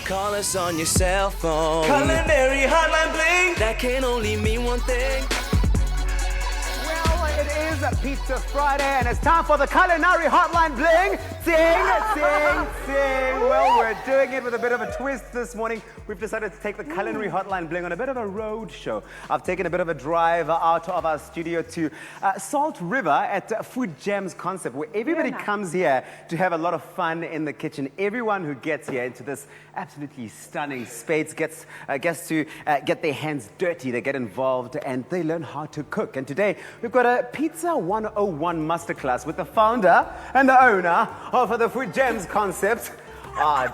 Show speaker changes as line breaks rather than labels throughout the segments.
Call us on your cell phone.
Culinary Hotline bling.
That can only mean one thing.
Well, it is a Pizza Friday, and it's time for the Culinary Hotline bling. Sing, sing, sing. Well, we're doing it with a bit of a twist this morning. We've decided to take the Culinary Hotline bling on a bit of a road show. I've taken a bit of a drive out of our studio to Salt River at Food Gems Concept, where everybody comes here to have a lot of fun in the kitchen. Everyone who gets here into this absolutely stunning space gets to get their hands dirty. They get involved and they learn how to cook. And today we've got a Pizza 101 masterclass with the founder and the owner of the Food Gems Concept.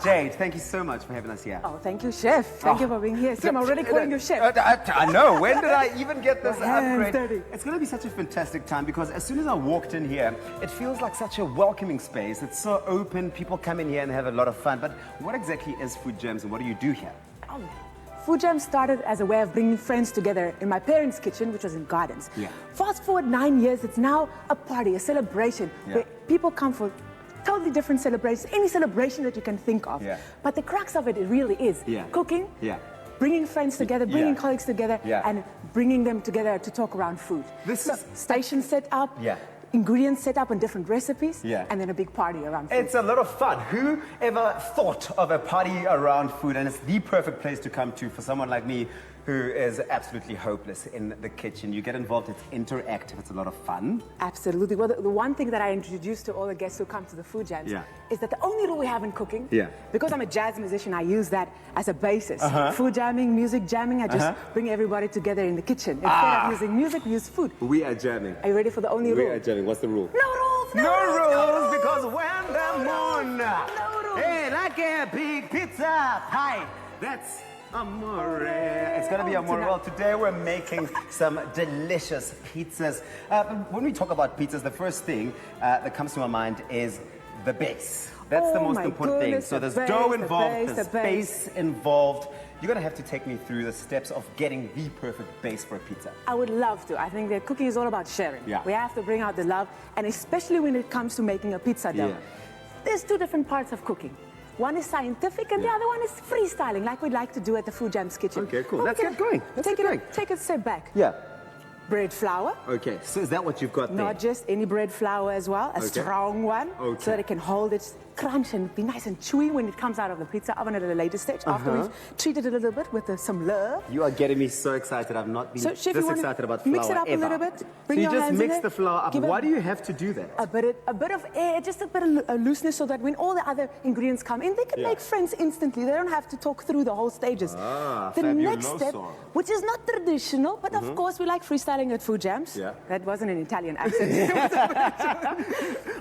Jade, thank you so much for having us here.
Oh, thank you, Chef. Thank you for being here. See, I'm already calling you Chef.
I know. When did I even get this upgrade?
Dirty.
It's going to be such a fantastic time because as soon as I walked in here, it feels like such a welcoming space. It's so open. People come in here and have a lot of fun. But what exactly is Food Gems and what do you do here?
Food Gems started as a way of bringing friends together in my parents' kitchen, which was in Gardens.
Yeah.
Fast forward 9 years, it's now a party, a celebration, where people come for totally different celebrations, any celebration that you can think of.
Yeah.
But the crux of it really is cooking, bringing friends together, bringing colleagues together, and bringing them together to talk around food.
This is
station set up, ingredients set up and different recipes, and then a big party around food.
It's a lot of fun. Who ever thought of a party around food? And it's the perfect place to come to for someone like me who is absolutely hopeless in the kitchen. You get involved, it's interactive, it's a lot of fun.
Absolutely. Well, the one thing that I introduce to all the guests who come to the Food Gems is that the only rule we have in cooking, because I'm a jazz musician, I use that as a basis. Food jamming, music jamming, I just bring everybody together in the kitchen. Instead of using music, we use food.
We are jamming.
Are you ready for the only rule?
We are jamming. What's the rule?
No rules,
no rules, because when the moon, hey, like a big pizza pie, that's amore. It's going to be amore. Well, today we're making some delicious pizzas. When we talk about pizzas, the first thing that comes to my mind is the base. That's the most important thing. So there's dough involved, there's base involved. You're going to have to take me through the steps of getting the perfect base for a pizza.
I would love to. I think that cooking is all about sharing. We have to bring out the love, and especially when it comes to making a pizza dough. There's two different parts of cooking. One is scientific and the other one is freestyling, like we'd like to do at the Food Gems kitchen.
Okay, cool. Let's get going.
Take a step back. Bread flour.
Okay, so is that what you've got there?
Not just any bread flour as well, a strong one, so that it can hold its crunch and be nice and chewy when it comes out of the pizza oven at a later stage, after we've treated it a little bit with some love.
You are getting me so excited. I've not been this excited about flour
mix it up
ever.
a little bit.
So you just mix the flour up. Why do you have to do that?
A bit of air, just a bit of looseness, so that when all the other ingredients come in, they can make friends instantly. They don't have to talk through the whole stages.
The
next step, which is not traditional, but of course we like freestyling at Food Gems. That wasn't an Italian accent.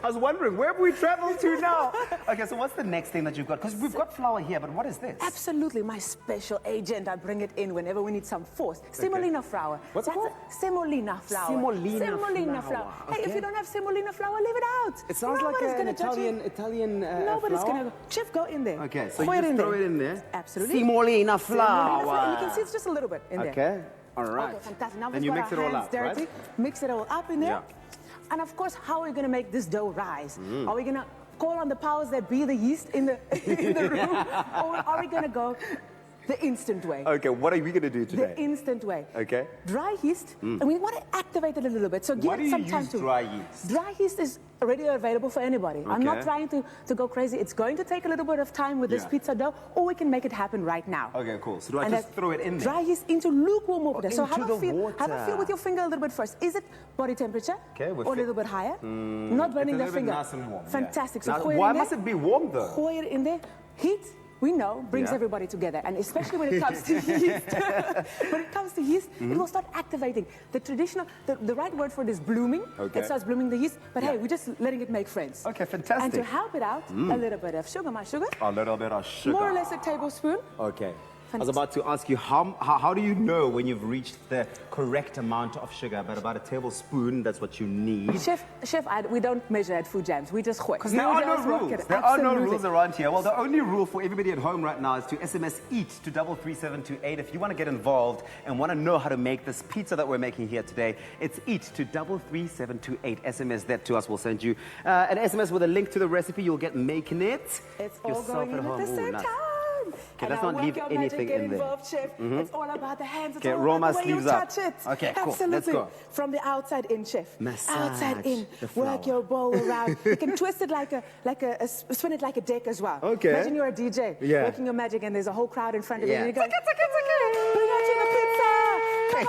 I was wondering, where have we traveled to now? Okay, so what's the next thing that you've got? Because we've got flour here, but what is this?
Absolutely, my special agent. I bring it in whenever we need some force. Semolina flour.
What's it called?
Semolina flour.
Semolina flour.
Hey, if you don't have semolina flour, leave it out.
It sounds like an Italian
Nobody's going to. Chef, go in there.
Okay, so you just throw it in there.
Absolutely.
Semolina flour.
You can see it's just a little bit in there.
Okay, all right.
Okay, fantastic. Now
then you mix it all up, right?
Mix it all up in there. And of course, how are we going to make this dough rise? Are we going to call on the powers that be, the yeast in the room? Or are we going to go the instant way?
Okay, what are we going to do today?
The instant way.
Okay.
Dry yeast, and we want to activate it a little bit. So give it some time to.
Dry yeast?
Dry yeast is already available for anybody. Okay. I'm not trying to go crazy. It's going to take a little bit of time with this pizza dough, or we can make it happen right now.
Okay, cool. So do I just throw it in there?
Dry yeast into lukewarm water. So have a feel with your finger a little bit first. Is it body temperature?
Okay.
Or a little bit higher? Not burning the finger.
Nice and warm.
Fantastic.
So
now,
why must it be warm though?
Pour it in there. Heat, we know, brings everybody together, and especially when it comes to yeast. When it comes to yeast, it will start activating. The traditional, the right word for it is blooming. It starts blooming the yeast, but hey, we're just letting it make friends.
Okay, fantastic.
And to help it out, a little bit of sugar, my sugar.
A little bit of sugar.
More or less a tablespoon.
Okay. I was about to ask you, how do you know when you've reached the correct amount of sugar? But about a tablespoon, that's what you need.
Chef, we don't measure at Food Gems. We just gooi.
Because there are no rules. There are no rules around here. Well, the only rule for everybody at home right now is to SMS EAT to 33728. If you want to get involved and want to know how to make this pizza that we're making here today, it's EAT to 33728. SMS that to us. We'll send you an SMS with a link to the recipe. You'll get making it
it's all going in at the same time.
Okay, let's not leave anything in there.
Involved, chef. It's all about the hands. It's
Okay,
all
roll
about
my
the way you
sleeves up.
touch it.
Okay, cool.
Absolutely.
Let's go.
From the outside in, chef.
Massage
outside in.
the flower.
Work your bowl around. You can twist it spin it like a deck as well.
Okay.
Imagine you're a DJ working your magic and there's a whole crowd in front of you and you go, bring out your pizza. Come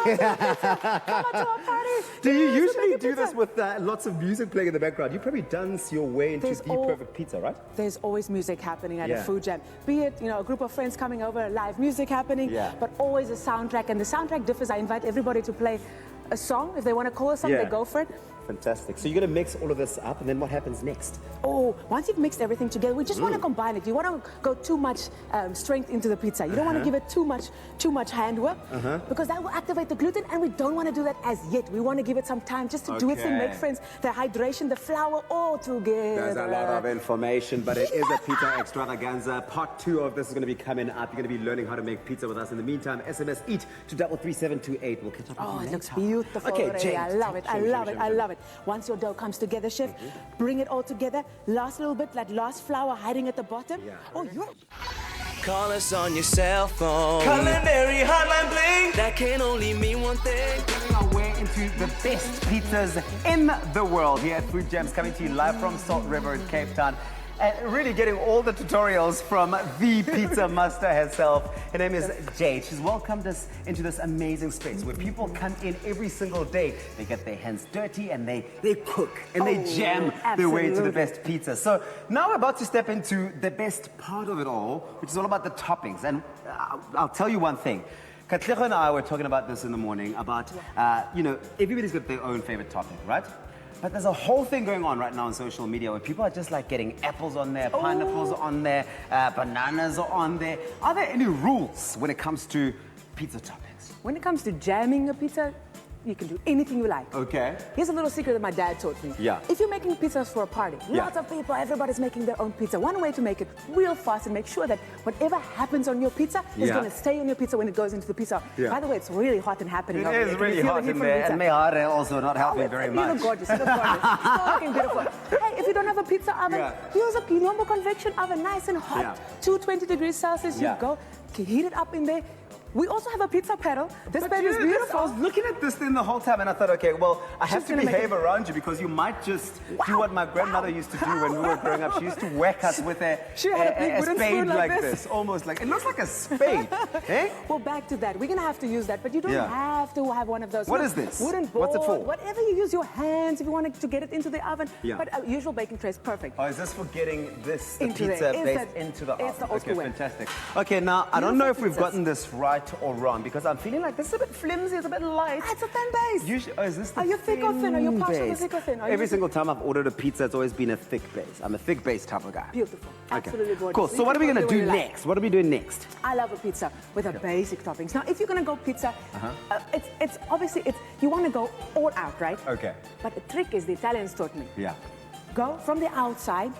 on to our party.
Do you
Yes,
usually
make a
do
pizza.
this with lots of music playing in the background? You probably dance your way into the perfect pizza, right?
There's always music happening at a food jam. Be it, a group of friends coming over, live music happening, but always a soundtrack. And the soundtrack differs. I invite everybody to play a song. If they want to call a song, they go for it.
Fantastic. So you're going to mix all of this up, and then what happens next?
Oh, once you've mixed everything together, we just want to combine it. You want to go too much strength into the pizza. You don't want to give it too much handwork because that will activate the gluten, and we don't want to do that as yet. We want to give it some time just to do its thing, make friends. The hydration, the flour, all together.
There's a lot of information, but it is a pizza extravaganza. Part 2 of this is going to be coming up. You're going to be learning how to make pizza with us. In the meantime, SMS EAT to 33728. We'll catch up with you later.
It looks beautiful.
Okay, Jade.
I love it. I love it. I love it. Once your dough comes together, chef, bring it all together. Last little bit, that last flour hiding at the bottom. Oh, you're...
Call us on your cell phone.
Culinary Hotline Bling.
That can only mean one thing.
Making our way into the best pizzas in the world here at Food Jams, coming to you live from Salt River in Cape Town. And really getting all the tutorials from the pizza master herself. Her name is Jade. She's welcomed us into this amazing space where people come in every single day. They get their hands dirty and they cook and they jam their way to the best pizza. So now we're about to step into the best part of it all, which is all about the toppings. And I'll tell you one thing. Katlego and I were talking about this in the morning about, everybody's got their own favorite topping, right? But there's a whole thing going on right now on social media where people are just like getting apples on there, pineapples on there, bananas are on there. Are there any rules when it comes to pizza toppings?
When it comes to jamming a pizza, you can do anything you like.
Okay.
Here's a little secret that my dad taught me.
Yeah.
If you're making pizzas for a party, lots of people, everybody's making their own pizza. One way to make it real fast and make sure that whatever happens on your pizza is going to stay on your pizza when it goes into the pizza. By the way, it's really hot and happening over
It
there.
is really hot in there, and Mehare also not helping very much.
You look gorgeous, you look gorgeous. Still looking beautiful. Hey, if you don't have a pizza oven, use a normal convection oven, nice and hot, 220 degrees Celsius, you go, heat it up in there. We also have a pizza pedal. This bed is beautiful.
I was looking at this thing the whole time and I thought, okay, well, I have to behave around you because you might just do what my grandmother used to do when we were growing up. She used to whack us with a spade like this. Almost like, it looks like a spade. Eh?
Well, back to that. We're going to have to use that, but you don't have to have one of those.
What is this?
Wooden board.
What's it for?
Whatever you use, your hands, if you want to get it into the oven. But a usual baking tray is perfect.
Oh, is this for getting this, the
Into
pizza
there.
base into the oven?
It's the old school way.
Fantastic. Okay, now, I don't know if we've gotten this right or wrong because I'm feeling like this is a bit flimsy, it's a bit light.
It's a thin base.
Is this the
Are you thick or thin? Are you partial to thick or thin?
Every single time I've ordered a pizza, it's always been a thick base. I'm a thick base type of guy.
Beautiful. Absolutely gorgeous.
Cool. So what are we going to do next? What are we doing next?
I love a pizza with a basic toppings. Now, if you're going to go pizza, it's obviously, you want to go all out, right?
Okay.
But the trick is, the Italians taught me.
Yeah.
Go from the outside.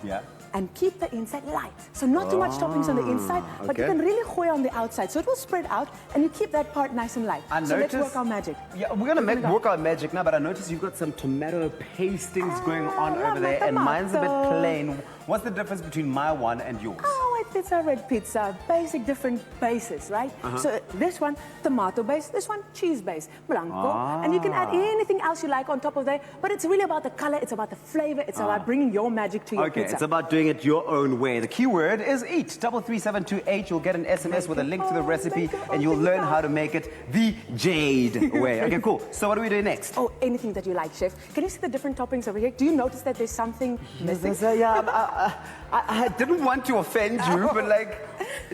And keep the inside light. So not too much toppings on the inside, but you can really gooi on the outside. So it will spread out, and you keep that part nice and light. So let's work our magic.
Yeah, we're going to work our magic now, but I notice you've got some tomato pastings going on over there, and mine's a bit plain. What's the difference between my one and yours?
Oh, white pizza, red pizza, basic different bases, right? So this one, tomato base, this one, cheese base, blanco. And you can add anything else you like on top of that, but it's really about the color, it's about the flavor, it's about bringing your magic to your pizza.
Okay, it's about doing it your own way. The key word is EAT. 33728. You'll get an SMS with a link to the recipe, and you'll learn how to make it the Jade way. Okay, cool. So what are we doing next?
Oh, anything that you like, chef. Can you see the different toppings over here? Do you notice that there's something missing?
I didn't want to offend you, but like,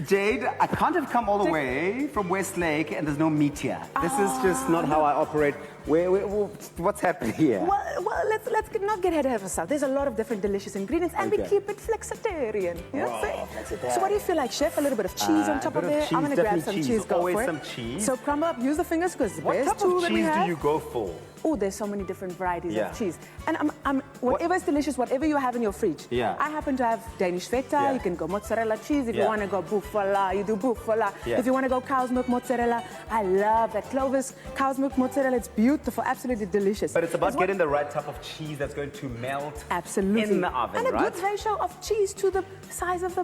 Jade, I can't have come all the way from Westlake and there's no meat here. This is just not how I operate. What's happening here?
Well, let's not get ahead of ourselves. There's a lot of different delicious ingredients, and we keep it flexitarian. So what do you feel like, chef? A little bit of cheese on top of there? I'm going to grab some cheese. Go for it.
Some cheese.
So crumble up, use the fingers because the
what
best
type of
tool that we
cheese
have.
do you go for?
Oh, there's so many different varieties of cheese. And whatever is delicious, whatever you have in your fridge.
Yeah.
I happen to have Danish feta. You can go mozzarella cheese if you want to go buffalo, you do buffalo. If you want to go cow's milk mozzarella, I love that. Clovis, cow's milk mozzarella, it's beautiful, absolutely delicious.
But it's about getting the right type of cheese that's going to melt in the oven,
and a
right?
good ratio of cheese to the size of the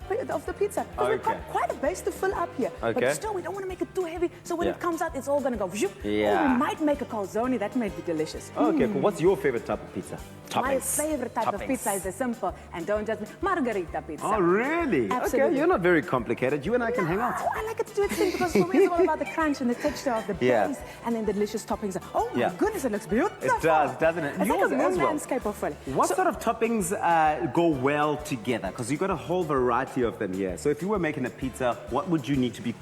pizza. Because we've got quite a base to fill up here. But still, we don't want to make it too heavy, so when it comes out, it's all going to go whoop. Or we might make a calzone, that might be delicious.
Okay, cool. What's your favorite type of pizza?
My favorite type of pizza is a simple, and don't judge me, margarita pizza.
Oh, really?
Absolutely.
Okay, you're not very complicated. You and I can hang out.
I like it to do its thing because for me it's all about the crunch and the texture of the base and then the delicious toppings. Oh my goodness, it looks beautiful.
It does, doesn't it?
It's like a moon landscape of Philly.
What sort of toppings go well together? Because you've got a whole variety of them here. So if you were making a pizza, what would you need to be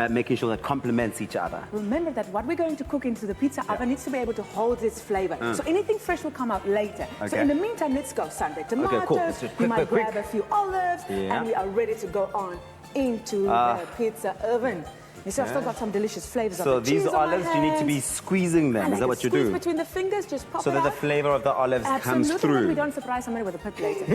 making sure that complements each other?
Remember that what we're going to cook into the pizza oven needs to be able to hold its flavor. So anything fresh will come out later. So in the meantime, let's go sun-baked tomatoes. You might grab a few olives, and we are ready to go on into the pizza oven. You see, I've still got some delicious flavors of the cheese.
So these olives, you need to be squeezing them. Is that what you do?
Squeeze between the fingers, just pop it out.
So that the flavor of the olives comes through.
We don't surprise somebody with a pip later.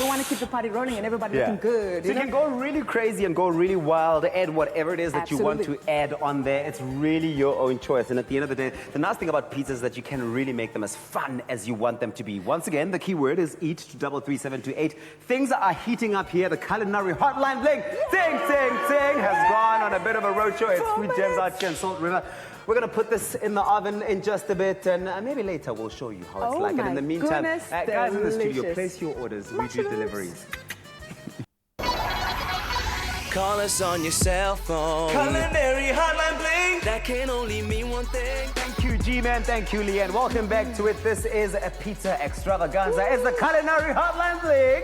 We want to keep the party rolling and everybody looking good.
So you can go really crazy and go really wild, add whatever it is that you want to add on there. It's really your own choice. And at the end of the day, the nice thing about pizzas is that you can really make them as fun as you want them to be. Once again, the key word is eat to 33728. Things are heating up here. The Culinary Hotline bling, ting, ting, ting, has gone on a bit of a roadshow. It's Sweet Gems out here in Salt River. We're going to put this in the oven in just a bit, and maybe later we'll show you how it's like. And in the meantime, guys in the studio, place your orders. We do deliveries.
Call us on your cell phone.
Culinary Hotline bling.
That can only mean one thing.
Thank you, G-Man. Thank you, Leanne. Welcome back to it. This is a pizza extravaganza. It's the Culinary Hotline bling.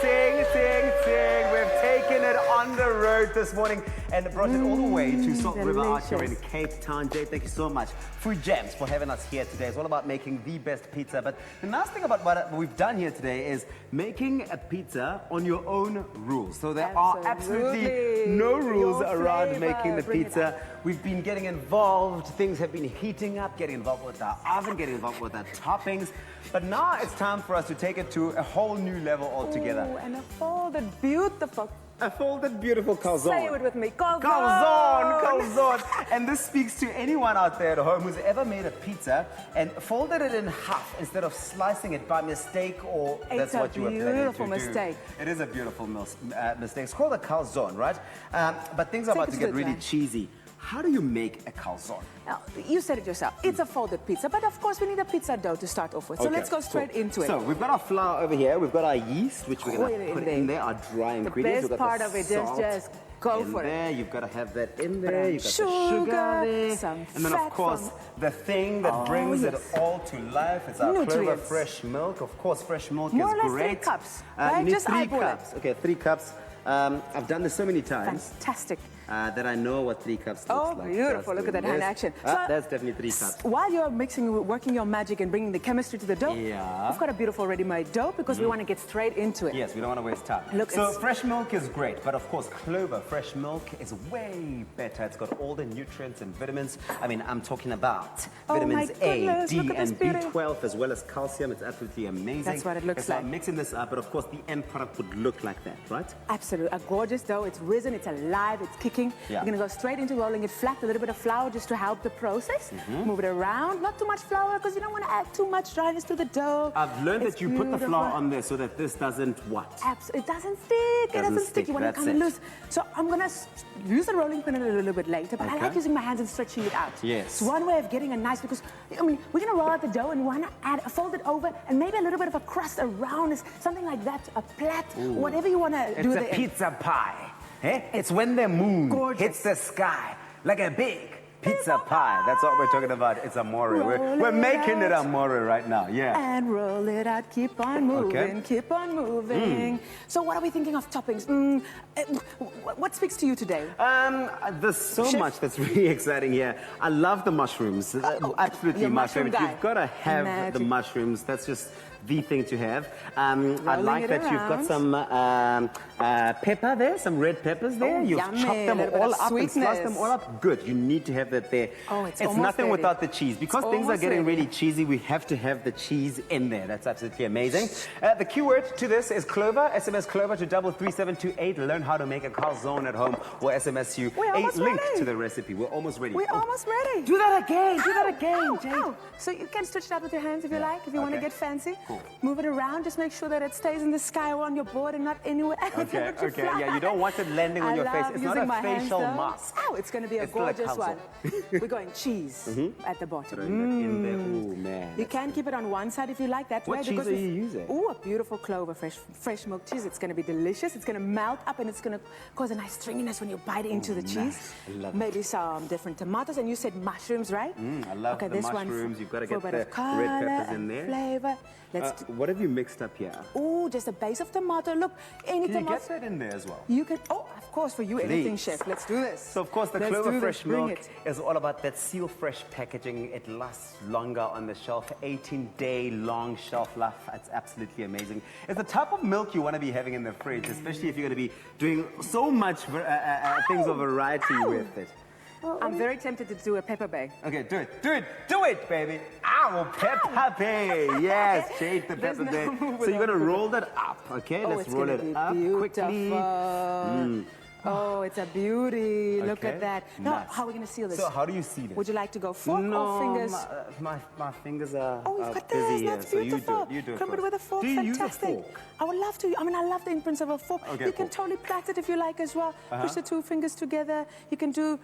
Ting, ting, ting. We've taken it on the road this morning and brought it all the way to Salt River out here in Cape Town. Jade, thank you so much. Sweet Gems for having us here today. It's all about making the best pizza. But the nice thing about what we've done here today is making a pizza on your own rules. So there are absolutely no rules around making the pizza. We've been getting involved. Things have been heating up, getting involved with our oven, getting involved with our toppings. But now it's time for us to take it to a whole new level altogether.
Ooh, and a folded, beautiful.
A folded, beautiful calzone.
Say it with me, calzone.
Calzone, calzone. And this speaks to anyone out there at home who's ever made a pizza and folded it in half instead of slicing it by mistake, or that's what you were planning to do.
It's a beautiful mistake.
It is a beautiful mistake. It's called a calzone, right? But things are about to get really cheesy. How do you make a calzone?
Now, you said it yourself. It's a folded pizza, but of course we need a pizza dough to start off with. So let's go straight into it.
So we've got our flour over here. We've got our yeast, which we're going to put in there. Our dry ingredients.
The best part of it is just go for it.
You've got to have that in there. You've got the sugar there.
Some
and then, of course, the thing that brings it all to life is our Clover fresh milk. Of course, fresh milk is great.
More or less 3 cups, right?
You need
Just
3 cups. Okay, 3 cups. I've done this so many times.
Fantastic.
That I know what 3 cups looks like.
Oh, beautiful. Look at that hand action. So,
that's definitely 3 cups.
While you're working your magic and bringing the chemistry to the dough, we've got a beautiful ready-made dough because we want to get straight into it.
Yes, we don't want to waste time.
Look,
so fresh milk is great, but of course, Clover fresh milk is way better. It's got all the nutrients and vitamins. I mean, I'm talking about vitamins A, D, and B12, as well as calcium. It's absolutely amazing.
That's what it looks like.
I'm mixing this up, but of course, the end product would look like that, right?
Absolutely. A gorgeous dough. It's risen, it's alive, it's kicking. You're going to go straight into rolling it flat, a little bit of flour just to help the process. Move it around, not too much flour because you don't want to add too much dryness to the dough.
I've learned that you put the flour on there so that this doesn't what?
It doesn't stick. It doesn't stick. You want it kind of loose. So I'm going to use the rolling pin a little bit later, but I like using my hands and stretching it out.
Yes.
It's one way of getting a nice, because I mean, we're going to roll out the dough and we want to fold it over and maybe a little bit of a crust around it, something like that, a plait, whatever you want to do.
It's a pizza pie. Eh? It's when the moon hits the sky like a big pizza pie. That's what we're talking about. It's amore. We're making it amore right now. Yeah.
And roll it out. Keep on moving. Keep on moving. So what are we thinking of toppings? What speaks to you today?
There's so much that's really exciting here. I love the mushrooms. Absolutely my favorite. You've got to have the mushrooms. That's just the thing to have. I like that you've got some pepper there, some red peppers there. You've
yummy.
chopped them all up and sliced them
Sweetness.
all up. Good. You need to have that there.
Oh, it's
it's
almost
nothing
ready.
without the cheese. Because
It's
things are
almost
getting
ready.
really cheesy, we have to have the cheese in there. That's absolutely amazing. The keyword to this is Clover. SMS Clover to 33728. Learn how to make a calzone at home, or SMS you
We're
a
almost
link
ready.
to the recipe. We're almost ready.
We're almost ready.
Do that again. Do that again,
Ow,
Jade.
ow. So you can stretch it out with your hands if you like, if you want to
Okay.
get fancy.
Cool.
Move it around. Just make sure that it stays in the sky or on your board and not anywhere else.
Okay,
Let you
okay.
fly.
Yeah, you don't want it landing on
I
your face.
love
It's not
using
a
my hands,
facial
though.
mask.
Oh, it's going to be a
It's still a
gorgeous
calzone.
one. We're going cheese at the bottom.
In there. Ooh, man.
You can keep it on one side if you like that
What
way.
cheese
because
are
it's-
you using?
Ooh, a beautiful Clover fresh milk cheese. It's going to be delicious. It's going to melt up and it's going to cause a nice stringiness when you bite into the cheese.
I love it.
Maybe some different tomatoes. And you said mushrooms, right?
I love the
this one
mushrooms. You've got to
for a
get
bit
the
of
red
color
peppers in
and
there.
flavor. Let's
What have you mixed up here?
Ooh, just a base of tomato. Look, any
Can you
tomato.
get that in there as well?
You can, of course, for you, anything,
Please.
chef. Let's do this.
So, of course, the
Let's
Clover
do
Fresh
this. Bring
milk
it.
is all about that seal fresh packaging. It lasts longer on the shelf, 18-day long shelf life. It's absolutely amazing. It's the type of milk you want to be having in the fridge, especially if you're going to be doing so much things of variety with it.
I'm very tempted to do a pepper bake.
Okay, do it, do it, do it, baby. Ow, pepper. Yes, Jade, the
There's
pepper
no
there.
move
So you're
without
gonna
the
roll that up, okay?
Oh,
Let's
it's
roll
gonna
it
be
up quickly.
beautiful. Oh, it's a beauty. Look
Okay,
at that. Now,
nice.
how are we going to seal this?
So how do you seal it?
Would you like to go fork or fingers?
my fingers are
Oh, you've got
busy
this.
here,
That's
so
beautiful.
you do it
Crumble it
first.
with a fork.
Do you use a
Fantastic.
fork?
I would love to. I mean, I love the imprints of a fork.
Okay,
you can
cool.
totally plait it if you like as well. Push the two fingers together. You can do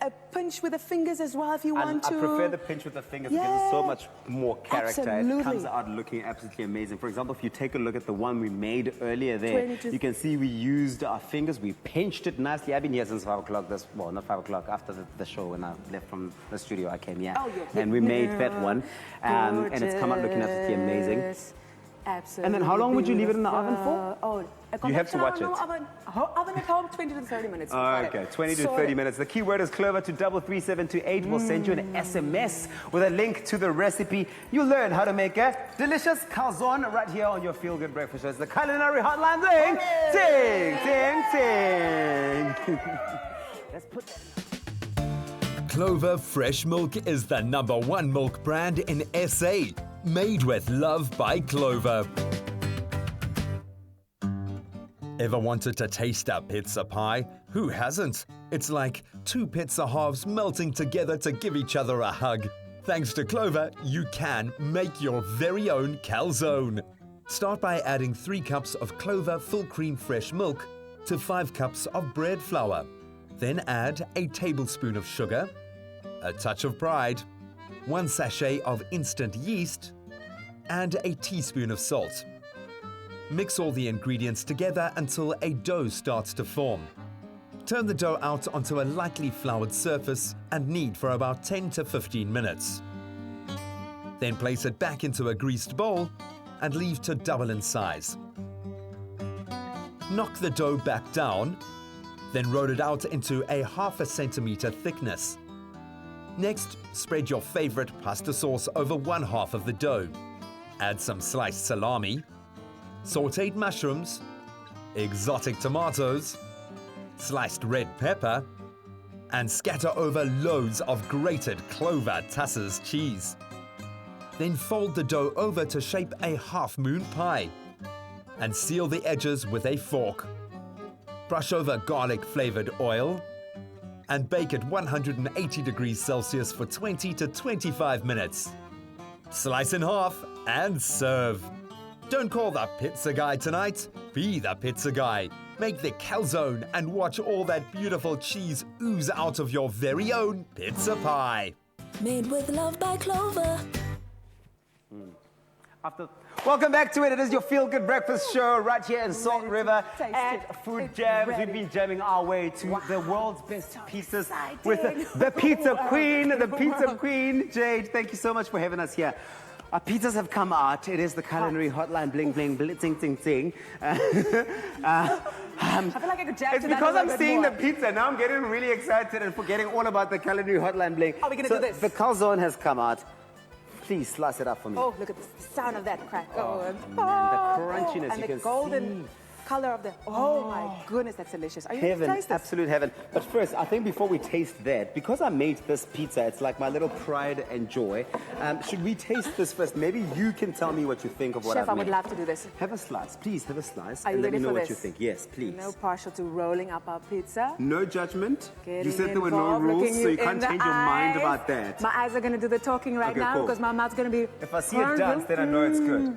a pinch with the fingers as well if you want
I
to.
prefer the pinch with the fingers because it's so
Yeah.
much more character. It
Absolutely.
comes out looking absolutely amazing. For example, if you take a look at the one we made earlier there,
22.
you can see we used our fingers, we pinched it nicely. I've been here since 5 o'clock, not 5 o'clock, after the show when I left from the studio, I came here.
Oh, yeah.
And we made that one. And it's come out looking absolutely amazing.
Gorgeous. Absolutely.
And then how long would you leave it in the oven for?
Oh, a
You have to watch it.
Oven at home, 20 to 30 minutes.
Oh,
Got
okay,
it.
20 to
Sorted.
30 minutes. The keyword is Clover to 33728. We'll send you an SMS with a link to the recipe. You'll learn how to make a delicious calzone right here on your Feel Good Breakfast Show. It's the Culinary Hotline. Ding, ding, ding, ding. Let's put that.
Clover Fresh Milk is the #1 milk brand in SA. Made with love by Clover. Ever wanted to taste a pizza pie? Who hasn't? It's like two pizza halves melting together to give each other a hug. Thanks to Clover, you can make your very own calzone. Start by adding 3 cups of Clover full cream fresh milk to 5 cups of bread flour. Then add a tablespoon of sugar, a touch of pride, 1 sachet of instant yeast, and a teaspoon of salt. Mix all the ingredients together until a dough starts to form. Turn the dough out onto a lightly floured surface and knead for about 10 to 15 minutes. Then place it back into a greased bowl and leave to double in size. Knock the dough back down, then roll it out into a 1/2 centimeter thickness. Next, spread your favorite pasta sauce over 1/2 of the dough. Add some sliced salami, sautéed mushrooms, exotic tomatoes, sliced red pepper, and scatter over loads of grated Clover Tussers cheese. Then fold the dough over to shape a half-moon pie and seal the edges with a fork. Brush over garlic-flavored oil and bake at 180 degrees Celsius for 20 to 25 minutes. Slice in half and serve. Don't call the pizza guy tonight, be the pizza guy. Make the calzone and watch all that beautiful cheese ooze out of your very own pizza pie.
Made with love by Clover.
Welcome back to it. It is your Feel Good Breakfast Show right here in Salt River
taste
at
it.
Food
It's
Jams.
ready.
We've been jamming our way to the world's best pizzas with
exciting.
the Pizza Queen, the Pizza Queen, Jade. Thank you so much for having us here. Our pizzas have come out. It is the Culinary Hotline, bling, bling, blitzing, ting, ting.
I feel like I could jab
It's
to that
because
a
I'm
little bit
seeing
more.
the pizza. Now I'm getting really excited and forgetting all about the Culinary Hotline, bling.
Are we gonna
So
do this?
The calzone has come out. please slice it up for me.
Oh, look at the sound of that crack.
Man, the crunchiness,
and
you
the
can
golden
see.
color of the. Oh my goodness, that's delicious. Are you
Heaven,
going to taste this?
absolute heaven. But first, I think before we taste that, because I made this pizza, it's like my little pride and joy. Should we taste this first? Maybe you can tell me what you think of what
Chef,
I've
I
made.
would love to do this.
Have a slice, please. Have a slice.
Are you
and let
ready
me know
for
what
this?
you think. Yes, please.
No partial to rolling up our pizza.
No judgment.
Getting
You said there were no
involved,
rules,
looking
so you
in
can't
the
change your mind
eyes.
about that.
My eyes are going to do the talking right
Okay,
now
cool.
because my mouth's going to be.
If I see it dance, then I know it's good.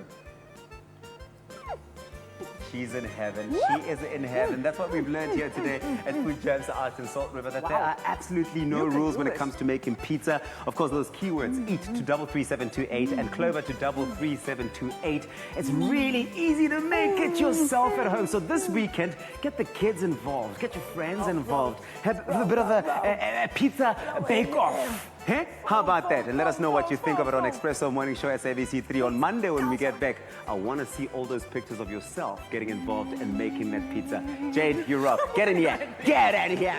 She's in heaven. She is in heaven. That's what we've learned here today at Food Jams Art in Salt River, that there are absolutely no rules when it comes to making pizza. Of course, those keywords, eat to 33728 and Clover to 33728. It's really easy to make it yourself at home. So this weekend, get the kids involved, get your friends involved, have a bit of a pizza bake-off. Hey? How about that? And let us know what you think of it on Espresso Morning Show SABC3 on Monday when we get back. I want to see all those pictures of yourself getting involved and making that pizza. Jade, you're up. Get in here. Get in here.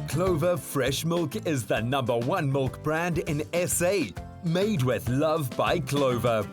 Clover Fresh Milk is the #1 milk brand in SA. Made with love by Clover.